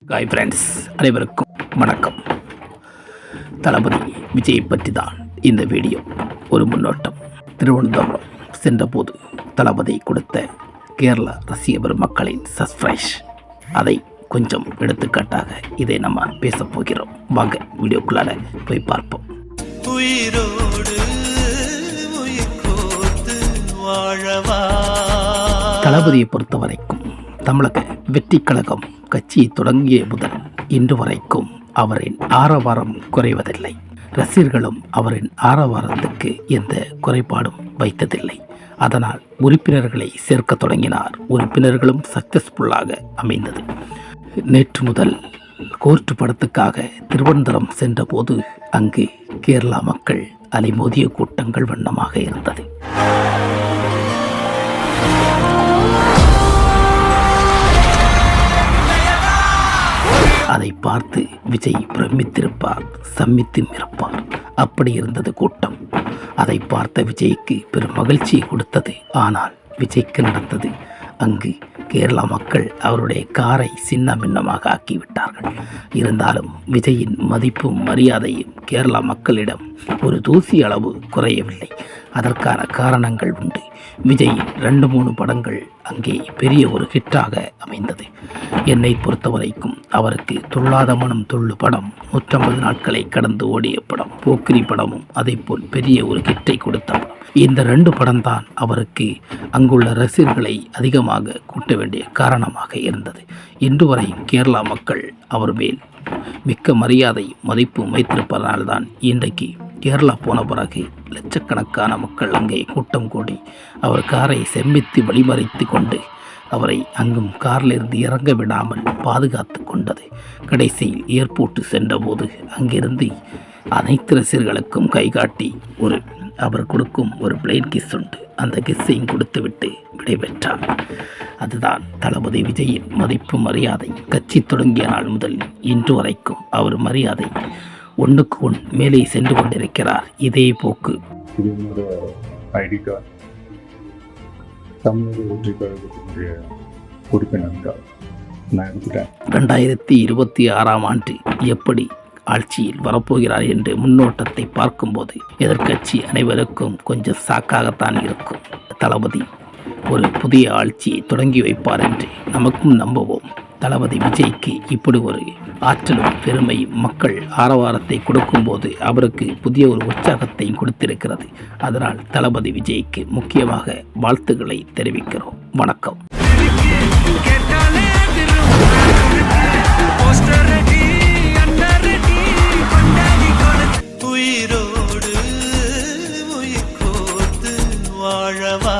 Hi friends, அனைவருக்கும் வணக்கம். தளபதி விஜய் பற்றி தான் இந்த வீடியோ. ஒரு முன்னோட்டம். திருவனந்தபுரம் சென்றபோது தளபதி கொடுத்த கேரளா ரசிக பெருமக்களின் சர்ப்ரைஸ், அதை கொஞ்சம் எடுத்துக்காட்டாக இதை நம்ம பேசப் போகிறோம். வாங்க வீடியோக்குள்ளார போய் பார்ப்போம். தளபதியை பொறுத்த வரைக்கும் தமிழக வெற்றி கழகம் கட்சியை தொடங்கிய முதல் இன்று வரைக்கும் அவரின் ஆரவாரம் குறைவதில்லை. ரசிகர்களும் அவரின் ஆரவாரத்துக்கு எந்த குறைபாடும் வைத்ததில்லை. அதனால் உறுப்பினர்களை சேர்க்க தொடங்கினார். உறுப்பினர்களும் சக்சஸ்ஃபுல்லாக அமைந்தது. நேற்று முதல் கோர்ட்டு படத்துக்காக திருவனந்தபுரம் சென்றபோது அங்கு கேரளா மக்கள் அலைமோதிய கூட்டங்கள் வண்ணமாக இருந்தது. அதை பார்த்து விஜய் பிரமித்திருப்பார், சம்மித்தும் இருப்பார். அப்படி இருந்தது கூட்டம். அதை பார்த்த விஜய்க்கு பெரும் மகிழ்ச்சியை கொடுத்தது. ஆனால் விஜய்க்கு நடந்தது, அங்கு கேரளா மக்கள் அவருடைய காரை சின்ன பின்னமாக ஆக்கிவிட்டார்கள். இருந்தாலும் விஜயின் மதிப்பும் மரியாதையும் கேரளா மக்களிடம் ஒரு தூசி அளவு குறையவில்லை. அதற்கான காரணங்கள் உண்டு. விஜயின் 2-3 படங்கள் அங்கே பெரிய ஒரு ஹிட்டாக அமைந்தது. என்னை பொறுத்தவரைக்கும் அவருக்கு துள்ளாத மனம் துள்ளு படம், 150 நாட்களை கடந்து ஓடிய படம், போக்கிரி படமும் அதேபோல் பெரிய ஒரு ஹிட்டை கொடுத்த படம். இந்த 2 படம்தான் அவருக்கு அங்குள்ள ரசிகர்களை அதிகமாக கூட்ட வேண்டிய காரணமாக இருந்தது. இன்று வரை கேரளா மக்கள் அவர் மேல் மிக்க மரியாதை மதிப்பும் வைத்திருப்பதனால்தான் இன்றைக்கு கேரளா போன பிறகு லட்சக்கணக்கான மக்கள் அங்கே கூட்டம் கூடி அவர் காரை செம்மித்து வழிமறைத்து கொண்டு அவரை அங்கும் காரிலிருந்து இறங்க விடாமல் பாதுகாத்து கொண்டது. கடைசியில் ஏர்போர்ட்டு சென்றபோது அங்கிருந்து அனைத்து ரசிகர்களுக்கும் கைகாட்டி அவர் கொடுக்கும் ஒரு பிளேன் கிஸ் உண்டு. அந்த கிஸ்ஸையும் கொடுத்துவிட்டு விடைபெற்றார். அதுதான் தளபதி விஜயின் மதிப்பு மரியாதை. கட்சி தொடங்கிய நாள் முதல் இன்று வரைக்கும் அவர் மரியாதை ஒன்றுக்கு ஒன் மேலே சென்று கொண்டிருக்கிறார். இதே போக்கு. ஐடி கார்டு தமிழக வெற்றி கழகத்தினுடைய உறுப்பினர்கள் நான் எடுத்துட்டேன். 2026ஆம் ஆண்டு எப்படி ஆட்சியில் வரப்போகிறார் என்று முன்னோட்டத்தை பார்க்கும்போது எதிர்க்கட்சி அனைவருக்கும் கொஞ்சம் சாக்காகத்தான் இருக்கும். தளபதி ஒரு புதிய ஆட்சியை தொடங்கி வைப்பார் என்று நமக்கும் நம்புவோம். தளபதி விஜய்க்கு இப்படி ஒரு ஆற்றலும் பெருமையும் மக்கள் ஆரவாரத்தை கொடுக்கும்போது அவருக்கு புதிய ஒரு உற்சாகத்தையும் கொடுத்திருக்கிறது. அதனால் தளபதி விஜய்க்கு முக்கியமாக வாழ்த்துக்களை தெரிவிக்கிறோம். வணக்கம். உயிரோடு உயிர் கோர்த்து வாழவா.